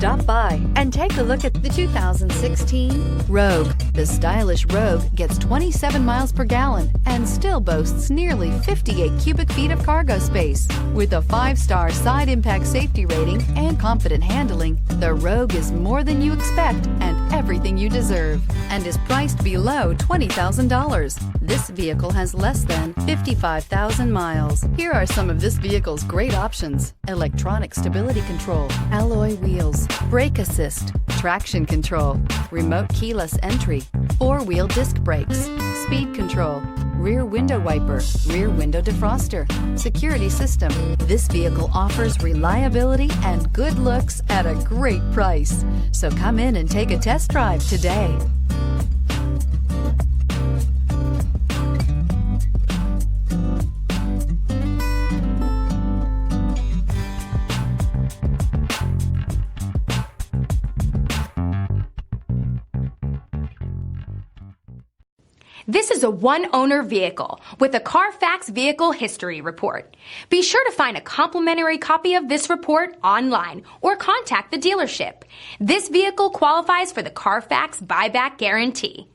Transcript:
Stop by and take a look at the 2016 Rogue. The stylish Rogue gets 27 miles per gallon and still boasts nearly 58 cubic feet of cargo space. With a 5-star side impact safety rating and confident handling, the Rogue is more than you expect and everything you deserve, and is priced below $20,000. This vehicle has less than 55,000 miles. Here are some of this vehicle's great options: electronic stability control, alloy wheels, brake assist, traction control, remote keyless entry, 4-wheel disc brakes, speed control, rear window wiper, rear window defroster, security system. This vehicle offers reliability and good looks at a great price. So come in and take a test drive today. This is a one-owner vehicle with a Carfax Vehicle History Report. Be sure to find a complimentary copy of this report online or contact the dealership. This vehicle qualifies for the Carfax Buyback Guarantee.